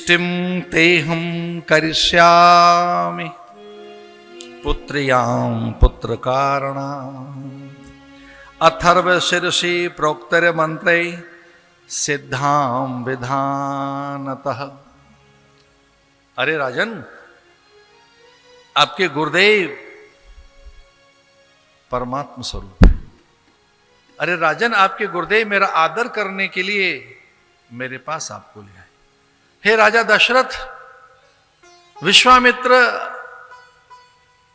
इष्टिं तेहं करिष्यामि पुत्र्यां पुत्रकारणाम् अथर्वशीर्षि प्रोक्तरे मंत्रे सिद्धां विधानतः। अरे राजन, आपके गुरुदेव परमात्मा स्वरूप है। अरे राजन, आपके गुरुदेव मेरा आदर करने के लिए मेरे पास आपको ले आए। हे राजा दशरथ, विश्वामित्र,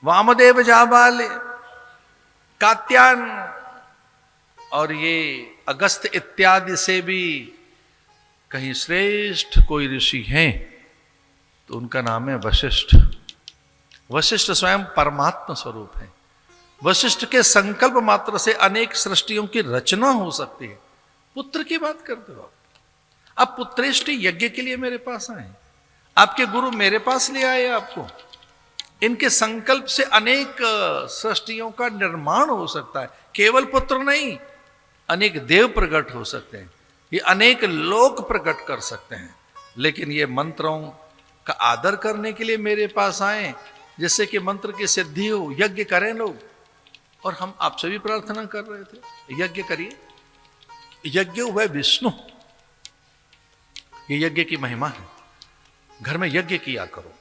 वामदेव जाबाल, कात्यायन और ये अगस्त इत्यादि से भी कहीं श्रेष्ठ कोई ऋषि हैं तो उनका नाम है वशिष्ठ। वशिष्ठ स्वयं परमात्मा स्वरूप है। वशिष्ठ के संकल्प मात्र से अनेक सृष्टियों की रचना हो सकती है। पुत्र की बात करते हो आप पुत्रेष्टि यज्ञ के लिए मेरे पास आए। आपके गुरु मेरे पास ले आए आपको। इनके संकल्प से अनेक सृष्टियों का निर्माण हो सकता है। केवल पुत्र नहीं, अनेक देव प्रकट हो सकते हैं, ये अनेक लोक प्रकट कर सकते हैं। लेकिन ये मंत्रों का आदर करने के लिए मेरे पास आए, जिससे कि मंत्र की सिद्धि हो। यज्ञ करें लोग, और हम आपसे भी प्रार्थना कर रहे थे यज्ञ करिए। यज्ञ हुआ विष्णु, ये यज्ञ की महिमा है। घर में यज्ञ किया करो।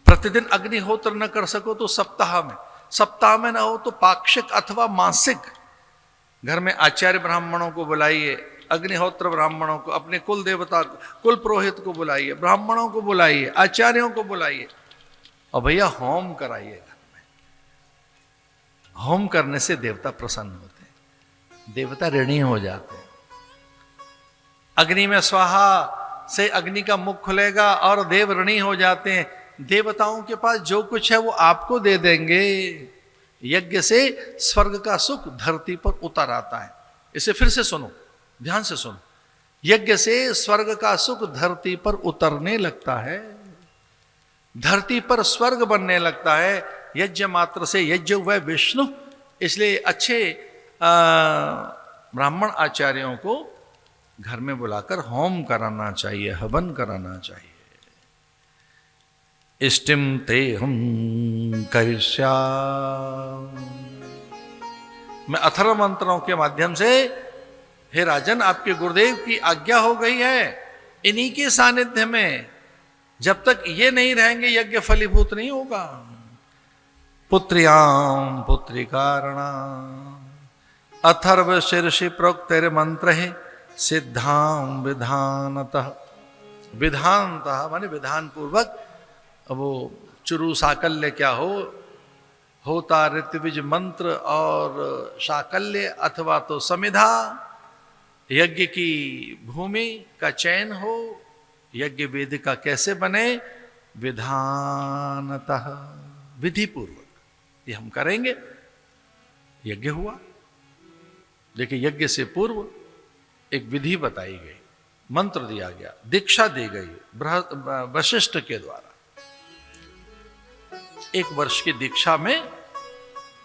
प्रतिदिन अग्निहोत्र न कर सको तो सप्ताह में ना हो तो पाक्षिक अथवा मासिक घर में आचार्य ब्राह्मणों को बुलाइए, अग्निहोत्र ब्राह्मणों को, अपने कुल देवता कुल पुरोहित को बुलाइए, ब्राह्मणों को बुलाइए, आचार्यों को बुलाइए, और भैया होम कराइए। घर में होम करने से देवता प्रसन्न होते हैं, देवता ऋणी हो जाते हैं। अग्नि में स्वाहा से अग्नि का मुख खुलेगा और देव ऋणी हो जाते हैं। देवताओं के पास जो कुछ है वो आपको दे देंगे। यज्ञ से स्वर्ग का सुख धरती पर उतर आता है। इसे फिर से सुनो, ध्यान से सुनो। यज्ञ से स्वर्ग का सुख धरती पर उतरने लगता है, धरती पर स्वर्ग बनने लगता है। यज्ञ मात्र से यज्ञ हुआ विष्णु। इसलिए अच्छे ब्राह्मण आचार्यों को घर में बुलाकर होम कराना चाहिए, हवन कराना चाहिए। इष्टिम तेहं करिष्यामि। मैं अथर्व मंत्रों के माध्यम से, हे राजन, आपके गुरुदेव की आज्ञा हो गई है। इन्हीं के सानिध्य में जब तक ये नहीं रहेंगे यज्ञ फलीभूत नहीं होगा। पुत्र्यां पुत्रिकारणाम् अथर्व शीर्षि प्रोक्तैर् मंत्रैः सिद्धां विधानतः। विधानतः माने विधान पूर्वक। अब वो चुरु साकल्य क्या होता ऋत्विज मंत्र और साकल्य अथवा तो समिधा, यज्ञ की भूमि का चयन हो, यज्ञ वेदिका कैसे बने, विधानतः विधि पूर्वक ये हम करेंगे। यज्ञ हुआ, देखिए यज्ञ से पूर्व एक विधि बताई गई, मंत्र दिया गया, दीक्षा दी गई वशिष्ठ के द्वारा। 1 वर्ष की दीक्षा में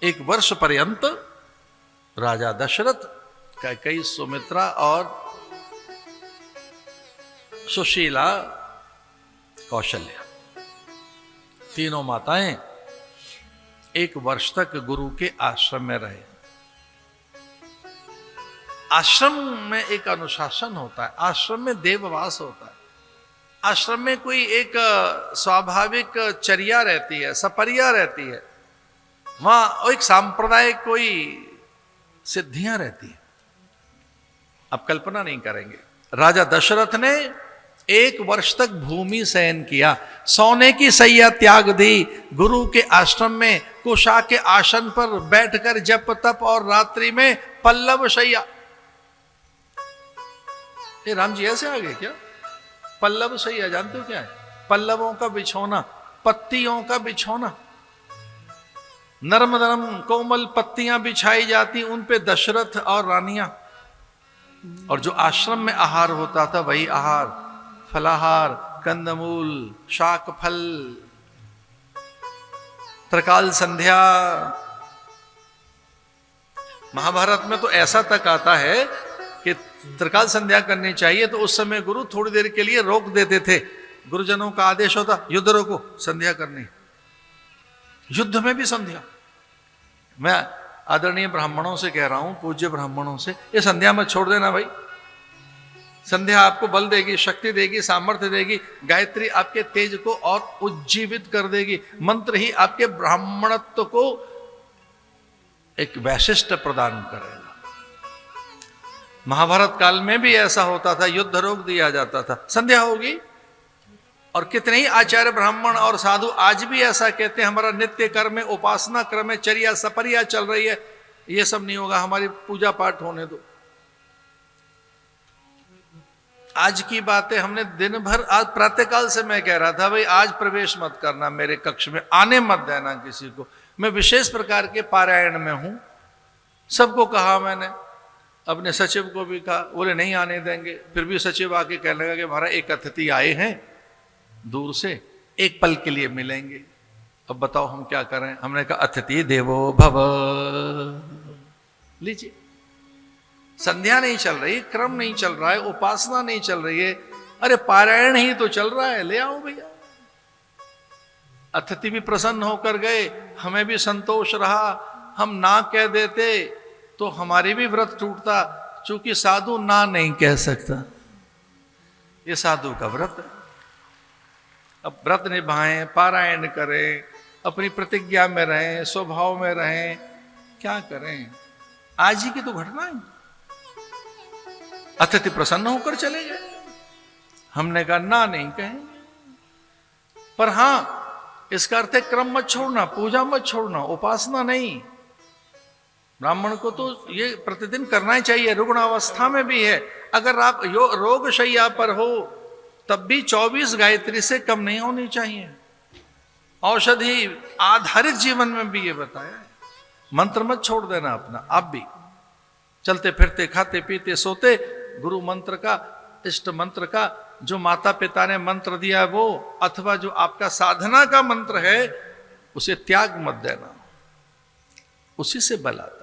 1 वर्ष पर्यंत राजा दशरथ, कैकेयी, सुमित्रा और सुशीला, कौशल्या, तीनों माताएं 1 वर्ष तक गुरु के आश्रम में रहे। आश्रम में एक अनुशासन होता है, आश्रम में देववास होता है, आश्रम में कोई एक स्वाभाविक चर्या रहती है, सपरिया रहती है। वहां एक सांप्रदायिक कोई सिद्धियां रहती है। आप कल्पना नहीं करेंगे, राजा दशरथ ने 1 वर्ष तक भूमि शयन किया, सोने की सैया त्याग दी, गुरु के आश्रम में कुशा के आसन पर बैठकर जप तप, और रात्रि में पल्लव शैया। ये राम जी ऐसे आ गए क्या? पल्लव शैया जानते हो क्या है? पल्लवों का बिछौना, पत्तियों का बिछौना, नरम नरम कोमल पत्तियां बिछाई जाती, उन पे दशरथ और रानियां। और जो आश्रम में आहार होता था वही आहार, फलाहार, कंदमूल, शाक फल, त्रिकाल संध्या। महाभारत में तो ऐसा तक आता है कि त्रिकाल संध्या करनी चाहिए तो उस समय गुरु थोड़ी देर के लिए रोक देते थे गुरुजनों का आदेश होता युद्ध रोको, संध्या करनी, युद्ध में भी संध्या। मैं आदरणीय ब्राह्मणों से कह रहा हूं, पूज्य ब्राह्मणों से, ये संध्या मत छोड़ देना भाई। संध्या आपको बल देगी, शक्ति देगी, सामर्थ्य देगी। गायत्री आपके तेज को और उज्जीवित कर देगी। मंत्र ही आपके ब्राह्मणत्व को एक वैशिष्ट प्रदान करेगा। महाभारत काल में भी ऐसा होता था, युद्ध रोक दिया जाता था, संध्या होगी। और कितने ही आचार्य ब्राह्मण और साधु आज भी ऐसा कहते हैं, हमारा नित्य कर्म है, उपासना क्रम है, चर्या सपरिया चल रही है, ये सब नहीं होगा, हमारी पूजा पाठ होने दो। आज की बातें हमने दिन भर, आज प्रातःकाल से मैं कह रहा था भाई आज प्रवेश मत करना मेरे कक्ष में, आने मत देना किसी को। मैं विशेष प्रकार के पारायण में हूं, सबको कहा मैंने, अपने सचिव को भी कहा, बोले नहीं आने देंगे। फिर भी सचिव आके कहने लगा कि हमारा एक अतिथि आए हैं दूर से, एक पल के लिए मिलेंगे, अब बताओ हम क्या करें। हमने कहा अतिथि देवो भव, लीजिए। संध्या नहीं चल रही, क्रम नहीं चल रहा है, उपासना नहीं चल रही है, अरे पारायण ही तो चल रहा है, ले आओ भैया। अतिथि भी प्रसन्न होकर गए, हमें भी संतोष रहा। हम ना कह देते तो हमारी भी व्रत टूटता, चूंकि साधु ना नहीं कह सकता, ये साधु का व्रत है। अब व्रत निभाएं, पारायण करें, अपनी प्रतिज्ञा में रहें, स्वभाव में रहें, क्या करें। आज ही की तो घटना है, अतिथि प्रसन्न होकर चले गए। हमने कहा ना नहीं कहेंगे, पर हां इसका अर्थ है क्रम मत छोड़ना, पूजा मत छोड़ना, उपासना नहीं। ब्राह्मण को तो ये प्रतिदिन करना ही चाहिए, रुग्ण अवस्था में भी है। अगर आप रोग शैया पर हो तब भी 24 गायत्री से कम नहीं होनी चाहिए। औषधि आधारित जीवन में भी ये बताया है, मंत्र मत छोड़ देना अपना। आप भी चलते फिरते, खाते पीते, सोते गुरु मंत्र का, इष्ट मंत्र का, जो माता पिता ने मंत्र दिया वो, अथवा जो आपका साधना का मंत्र है, उसे त्याग मत देना, उसी से बल आता है।